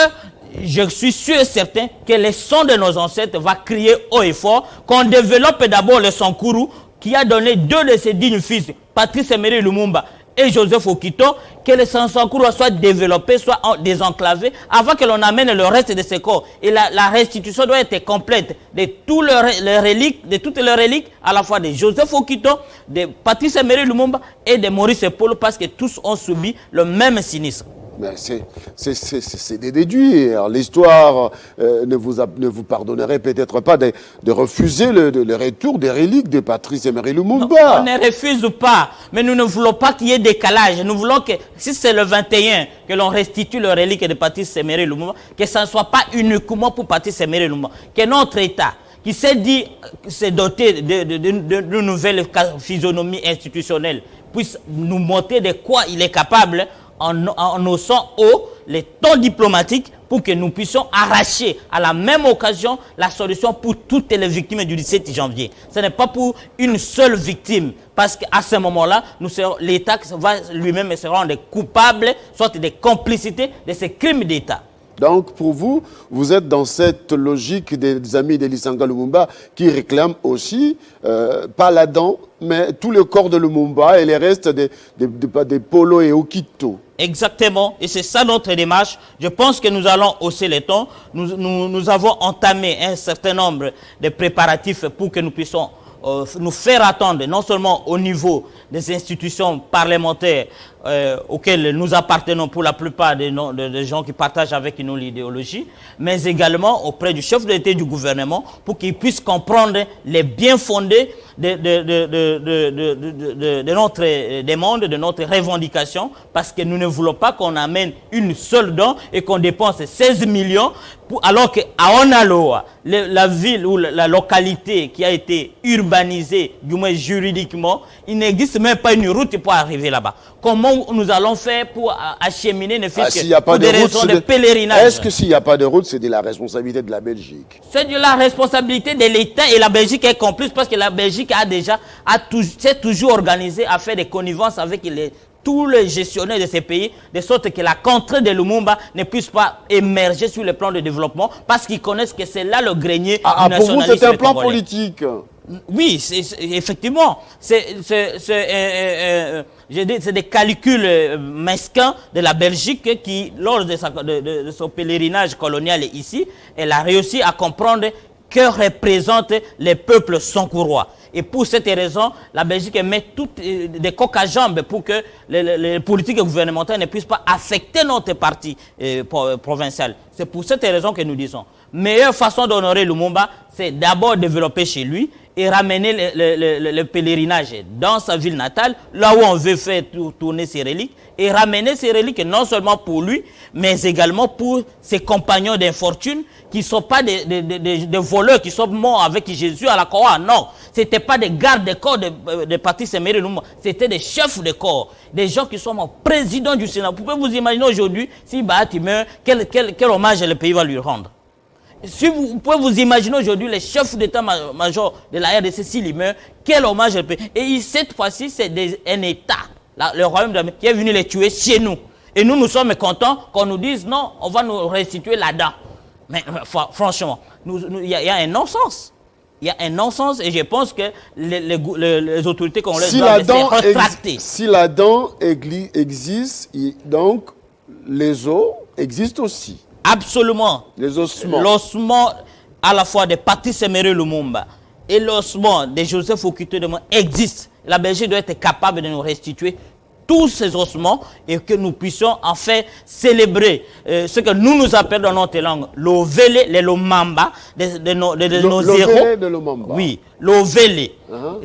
G: je suis sûr et certain que le son de nos ancêtres va crier haut et fort qu'on développe d'abord le Sankuru qui a donné deux de ses dignes fils, Patrice Emery Lumumba et Joseph Okito, que le Sankuru soit développé, soit désenclavé, avant que l'on amène le reste de ses corps. Et la restitution doit être complète de toutes les reliques, à la fois de Joseph Okito, de Patrice Emery Lumumba et de Maurice Polo, parce que tous ont subi le même sinistre.
A: Mais c'est de déduire. L'histoire ne vous pardonnerait peut-être pas de refuser le retour des reliques de Patrice Emery Lumumba.
G: Non, on ne refuse pas, mais nous ne voulons pas qu'il y ait décalage. Nous voulons que, si c'est le 21 que l'on restitue le relique de Patrice Emery Lumumba, que ça ne soit pas uniquement pour Patrice Emery Lumumba, que notre État, qui s'est dit s'est doté de nouvelles physionomies institutionnelles, puisse nous montrer de quoi il est capable en haussant haut les tons diplomatiques pour que nous puissions arracher à la même occasion la solution pour toutes les victimes du 17 janvier. Ce n'est pas pour une seule victime, parce qu'à ce moment-là, l'État va lui-même se rendre coupable, soit des complicités de ces crimes d'État.
A: Donc, pour vous, vous êtes dans cette logique des amis d'Elisanga Lumumba qui réclament aussi, pas la dent, mais tout le corps de Lumumba et les restes des Polo et Okito.
G: Exactement, et c'est ça notre démarche. Je pense que nous allons hausser les tons. Nous avons entamé un certain nombre de préparatifs pour que nous puissions nous faire attendre, non seulement au niveau des institutions parlementaires auxquelles nous appartenons pour la plupart des gens qui partagent avec nous l'idéologie, mais également auprès du chef de l'État et du gouvernement pour qu'ils puissent comprendre les bien fondés de notre demande, de notre revendication, parce que nous ne voulons pas qu'on amène une seule dent et qu'on dépense 16 millions, alors qu'à Onaloa, la ville ou la localité qui a été urbanisée, du moins juridiquement, il n'existe même pas une route pour arriver là-bas. Comment nous allons faire pour acheminer ne fût-ce que pour des raisons de pèlerinage?
A: Est-ce que s'il n'y a pas de route, c'est de la responsabilité de la Belgique?
G: C'est de la responsabilité de l'État, et la Belgique est complice parce que la Belgique s'est toujours organisée à faire des connivences avec tous les gestionnaires de ces pays, de sorte que la contrée de Lumumba ne puisse pas émerger sur le plan de développement, parce qu'ils connaissent que c'est là le grenier du
A: Pour vous,
G: nationalisme
A: c'est un plan
G: congolais.
A: politique.
G: Oui, effectivement, c'est des calculs mesquins de la Belgique qui, lors de son pèlerinage colonial ici, elle a réussi à comprendre que représentent les peuples sankourois. Et pour cette raison, la Belgique met toutes des coques à jambes pour que les politiques gouvernementales ne puissent pas affecter notre parti provincial. C'est pour cette raison que nous disons, meilleure façon d'honorer Lumumba, c'est d'abord développer chez lui et ramener le pèlerinage dans sa ville natale, là où on veut faire tourner ses reliques, et ramener ces reliques non seulement pour lui, mais également pour ses compagnons d'infortune, qui ne sont pas des voleurs qui sont morts avec Jésus à la croix. Non, ce n'étaient pas des gardes de corps de parti Semeré Lumumba, c'était des chefs de corps, des gens qui sont morts, présidents du Sénat. Vous pouvez vous imaginer aujourd'hui, si Bahati meurt, quel hommage le pays va lui rendre? Si vous pouvez vous imaginer aujourd'hui les chefs d'état-major de la RDC s'il meurt, quel hommage le pays. Et cette fois-ci, c'est un État, le royaume d'Amérique, qui est venu les tuer chez nous. Et nous sommes contents qu'on nous dise non, on va nous restituer là-dedans. Mais franchement, il y a un non-sens. Il y a un non-sens et je pense que les autorités congolaises doivent se rétracter.
A: Si la dent existe, donc les os existent aussi.
G: Absolument.
A: Les ossements.
G: L'ossement à la fois de Patrice Semeré Lumumba et l'ossement de Joseph Okito existe. La Belgique doit être capable de nous restituer tous ces ossements et que nous puissions en fait célébrer ce que nous appelons dans notre langue l'ovele, le lomamba de nos héros.
A: De Lumumba.
G: Oui, l'ovele.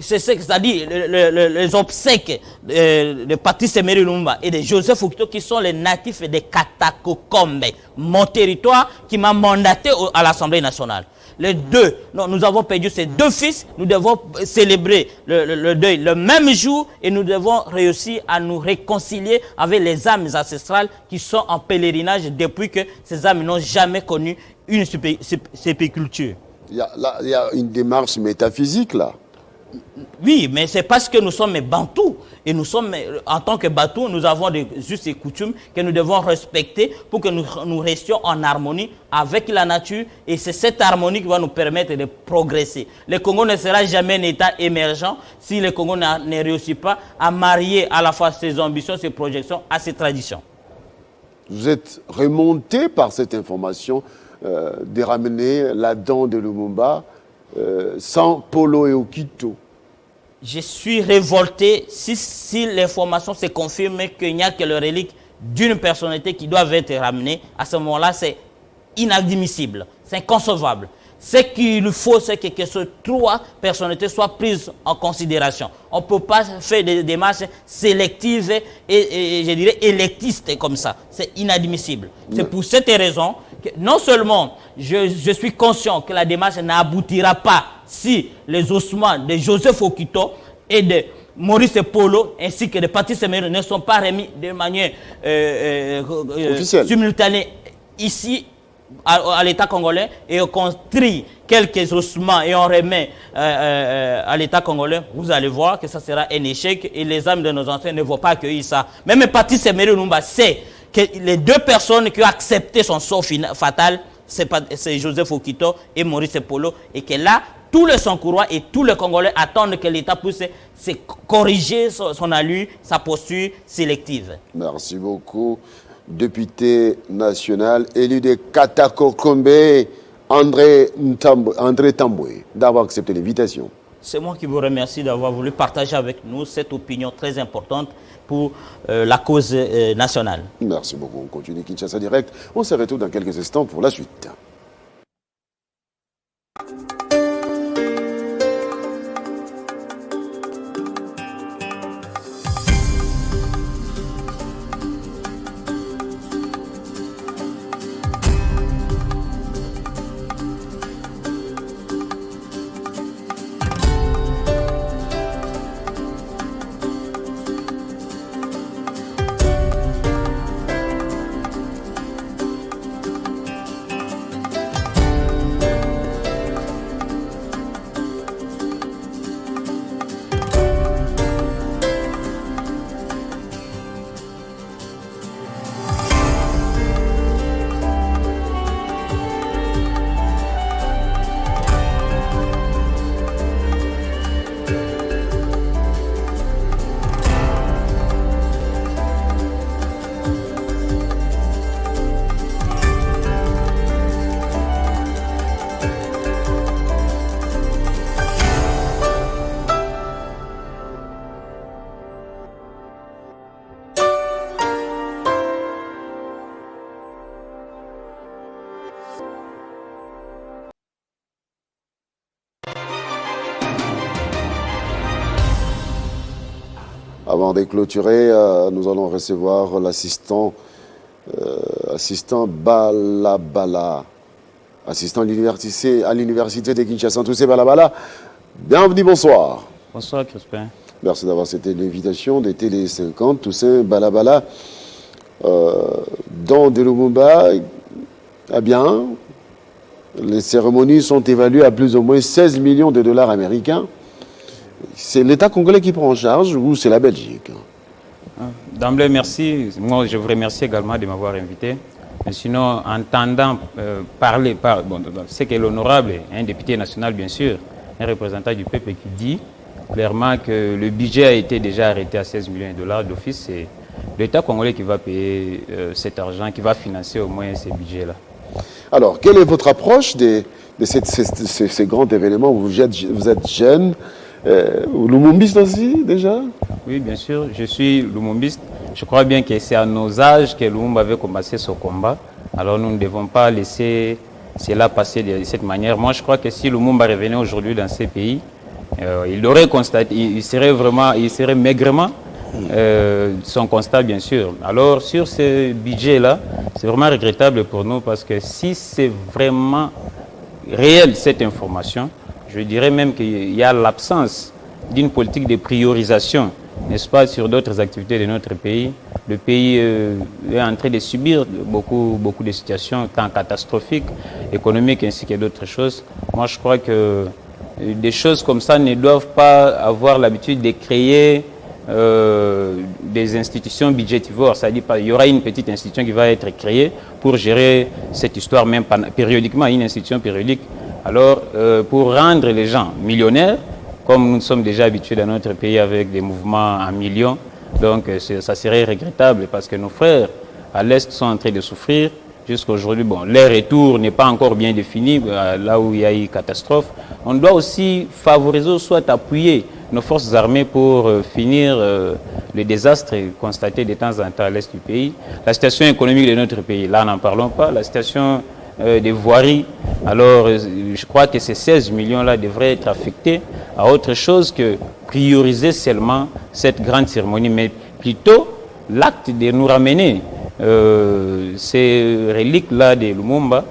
G: C'est-à-dire les obsèques de Patrice Semeré Lumumba et de Joseph Okito qui sont les natifs de Katakokombe, mon territoire qui m'a mandaté à l'Assemblée nationale. Les deux, nous avons perdu ces deux fils, nous devons célébrer le deuil le même jour et nous devons réussir à nous réconcilier avec les âmes ancestrales qui sont en pèlerinage depuis que ces âmes n'ont jamais connu une sépulture.
A: Il y a une démarche métaphysique là.
G: Oui, mais c'est parce que nous sommes bantous. Et nous sommes, en tant que bantous, nous avons des us et coutumes que nous devons respecter pour que nous restions en harmonie avec la nature. Et c'est cette harmonie qui va nous permettre de progresser. Le Congo ne sera jamais un État émergent si le Congo ne réussit pas à marier à la fois ses ambitions, ses projections à ses traditions.
A: Vous êtes remonté par cette information de ramener la dent de Lumumba sans Polo et Okito.
G: Je suis révolté si l'information se confirme qu'il n'y a que le relique d'une personnalité qui doit être ramenée. À ce moment-là, c'est inadmissible, c'est inconcevable. Ce qu'il faut, c'est que ces trois personnalités soient prises en considération. On ne peut pas faire des démarches sélectives et je dirais électistes comme ça. C'est inadmissible. C'est pour cette raison que non seulement je suis conscient que la démarche n'aboutira pas si les ossements de Joseph Okito et de Maurice Polo ainsi que de Patrice Semeré ne sont pas remis de manière simultanée ici à l'État congolais et qu'on trie quelques ossements et on remet à l'État congolais, vous allez voir que ça sera un échec et les âmes de nos anciens ne vont pas accueillir ça. Même Patrice Semeré Lumumba sait que les deux personnes qui ont accepté son sort fatal, c'est Joseph Okito et Maurice Polo, et que là, tous les Sankourois et tous les Congolais attendent que l'État puisse se corriger son allure, sa posture sélective.
A: Merci beaucoup. Député national élu de Katakokombe, André Tamboué, d'avoir accepté l'invitation.
G: C'est moi qui vous remercie d'avoir voulu partager avec nous cette opinion très importante pour la cause nationale.
A: Merci beaucoup. On continue Kinshasa Direct. On se retrouve dans quelques instants pour la suite. Avant de clôturer, nous allons recevoir l'assistant Balabala, assistant à l'université de Kinshasa. Toussé Balabala, bienvenue, bonsoir.
H: Bonsoir, Crispin.
A: Merci d'avoir accepté l'invitation de Télé 50. Toussaint Balabala, dans de Lumumba, eh bien, les cérémonies sont évaluées à plus ou moins 16 millions de dollars américains. C'est l'État congolais qui prend en charge ou c'est la Belgique?
H: D'emblée, merci. Moi, je vous remercie également de m'avoir invité. Mais sinon, entendant parler, c'est que l'honorable, un député national, bien sûr, un représentant du peuple qui dit clairement que le budget a été déjà arrêté à 16 millions de dollars d'office, c'est l'État congolais qui va payer cet argent, qui va financer au moins ces budgets-là.
A: Alors, quelle est votre approche de ces grands événements? Vous êtes jeune, lumumbiste aussi déjà?
H: Oui, bien sûr, je suis lumumbiste. Je crois bien que c'est à nos âges que Lumumba avait commencé ce combat. Alors nous ne devons pas laisser cela passer de cette manière. Moi, je crois que si Lumumba revenait aujourd'hui dans ces pays, il aurait constaté, il serait maigrement son constat, bien sûr. Alors, sur ce budget-là, c'est vraiment regrettable pour nous parce que si c'est vraiment réel cette information, je dirais même qu'il y a l'absence d'une politique de priorisation, n'est-ce pas, sur d'autres activités de notre pays. Le pays est en train de subir beaucoup de situations tant catastrophiques, économiques ainsi que d'autres choses. Moi, je crois que des choses comme ça ne doivent pas avoir l'habitude de créer des institutions budgétivores. C'est-à-dire qu'il y aura une petite institution qui va être créée pour gérer cette histoire, même périodiquement, une institution périodique. Alors, pour rendre les gens millionnaires, comme nous sommes déjà habitués dans notre pays avec des mouvements en millions, donc ça serait regrettable parce que nos frères à l'Est sont en train de souffrir. Jusqu'à aujourd'hui, bon, leur retour n'est pas encore bien défini, là où il y a eu catastrophe. On doit aussi favoriser, soit appuyer nos forces armées pour finir le désastre constaté de temps en temps à l'Est du pays. La situation économique de notre pays, là n'en parlons pas. La situation des voiries, alors je crois que ces 16 millions-là devraient être affectés à autre chose que prioriser seulement cette grande cérémonie, mais plutôt l'acte de nous ramener ces reliques-là de Lumumba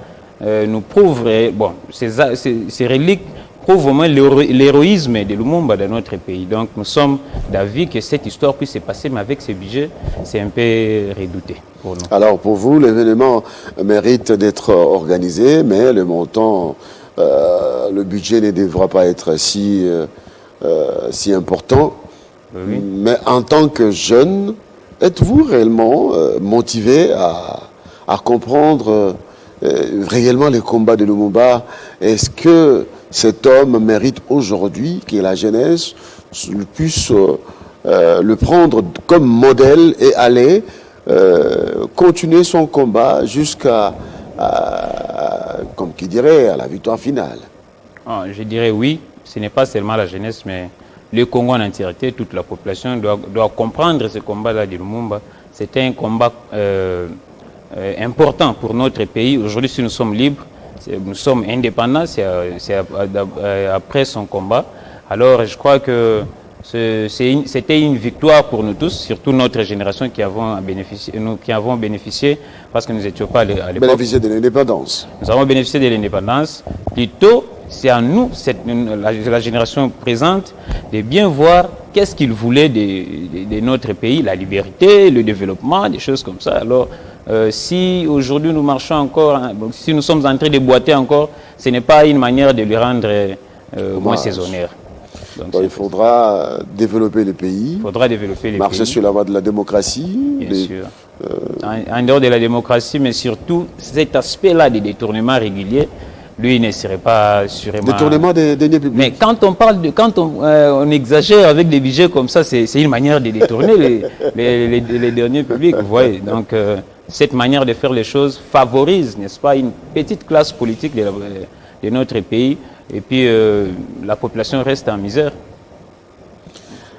H: nous prouvent, bon, ces reliques prouvent au moins l'héroïsme de Lumumba dans notre pays. Donc nous sommes d'avis que cette histoire puisse se passer, mais avec ce budget, c'est un peu redouté pour nous. Alors
A: pour vous, l'événement mérite d'être organisé, mais le montant, le budget ne devra pas être si important. Oui. Mais en tant que jeune, êtes-vous réellement motivé à comprendre réellement les combats de Lumumba? Est-ce que cet homme mérite aujourd'hui que la jeunesse puisse le prendre comme modèle et aller continuer son combat jusqu'à, comme qui dirait, à la victoire finale?
H: Je dirais oui. Ce n'est pas seulement la jeunesse, mais le Congo en entièreté, toute la population doit comprendre ce combat-là de Lumumba. C'était un combat important pour notre pays. Aujourd'hui, si nous sommes libres, nous sommes indépendants, c'est après son combat. Alors, je crois que c'était une victoire pour nous tous, surtout notre génération qui avons bénéficié, parce que nous n'étions pas à l'époque.
A: Bénéficié de l'indépendance.
H: Nous avons bénéficié de l'indépendance. Plutôt, c'est à nous, la génération présente, de bien voir qu'est-ce qu'ils voulaient de notre pays, la liberté, le développement, des choses comme ça. Alors, si aujourd'hui nous marchons encore, si nous sommes en train de boiter encore, ce n'est pas une manière de lui rendre moins ses honneurs. Donc,
A: il faudra développer le pays.
H: Il faudra développer le
A: marcher
H: pays.
A: Sur la voie de la démocratie.
H: Bien sûr. En dehors de la démocratie, mais surtout cet aspect-là des détournements réguliers, lui, il ne serait pas sûrement...
A: Détournement des deniers publics.
H: Mais quand on exagère avec des budgets comme ça, c'est une manière de détourner les deniers publics, vous voyez. Donc, cette manière de faire les choses favorise, n'est-ce pas, une petite classe politique de notre pays, et puis la population reste en misère.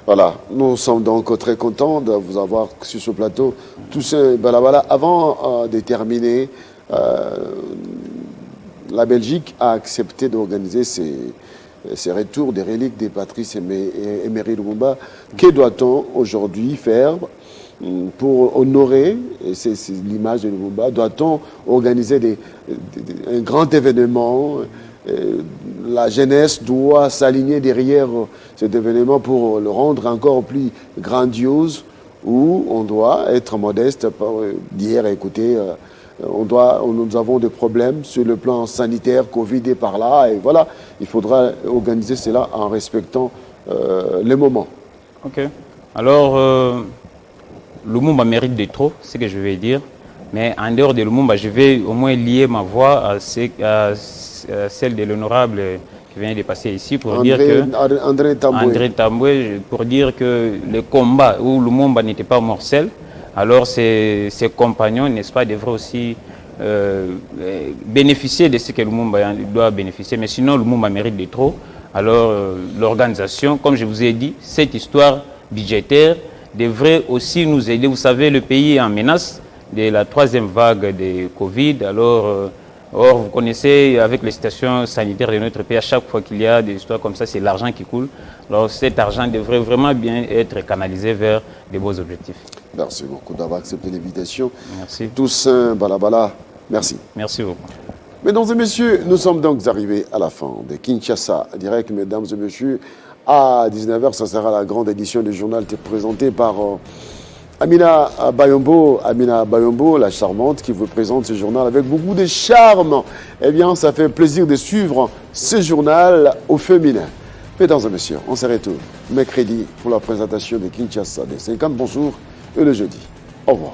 A: Voilà, nous sommes donc très contents de vous avoir sur ce plateau. Toussaint Balabala, avant de terminer, la Belgique a accepté d'organiser ces retours des reliques des Patrice Emery Lumumba. Que doit-on aujourd'hui faire pour honorer l'image de Lumumba? Doit-on organiser un grand événement? La jeunesse doit s'aligner derrière cet événement pour le rendre encore plus grandiose, ou on doit être modeste, d'hier écoutez, nous avons des problèmes sur le plan sanitaire, Covid est par là, et voilà, il faudra organiser cela en respectant les moments.
H: Ok. Alors, Lumumba mérite de trop, c'est ce que je vais dire, mais en dehors de Lumumba, je vais au moins lier ma voix à celle de l'honorable qui vient de passer ici pour
A: André
H: Tamboué, pour dire que le combat où Lumumba n'était pas morcel, alors ses compagnons, n'est-ce pas, devraient aussi bénéficier de ce que Lumumba doit bénéficier. Mais sinon, Lumumba mérite de trop. Alors, l'organisation, comme je vous ai dit, cette histoire budgétaire devrait aussi nous aider. Vous savez, le pays est en menace de la 3e vague de Covid. Alors, or, vous connaissez, avec les situations sanitaires de notre pays, à chaque fois qu'il y a des histoires comme ça, c'est l'argent qui coule. Alors, cet argent devrait vraiment bien être canalisé vers de beaux objectifs.
A: Merci beaucoup d'avoir accepté l'invitation.
H: Merci.
A: Toussaint Balabala, merci.
H: Merci beaucoup.
A: Mesdames et messieurs, nous sommes donc arrivés à la fin de Kinshasa Direct, mesdames et messieurs. À 19h, ça sera la grande édition du journal présentée par Amina Bayombo, la charmante, qui vous présente ce journal avec beaucoup de charme. Eh bien, ça fait plaisir de suivre ce journal au féminin. Mesdames et messieurs, on se retrouve mercredi pour la présentation de Kinshasa des 50 bonjours et le jeudi. Au revoir.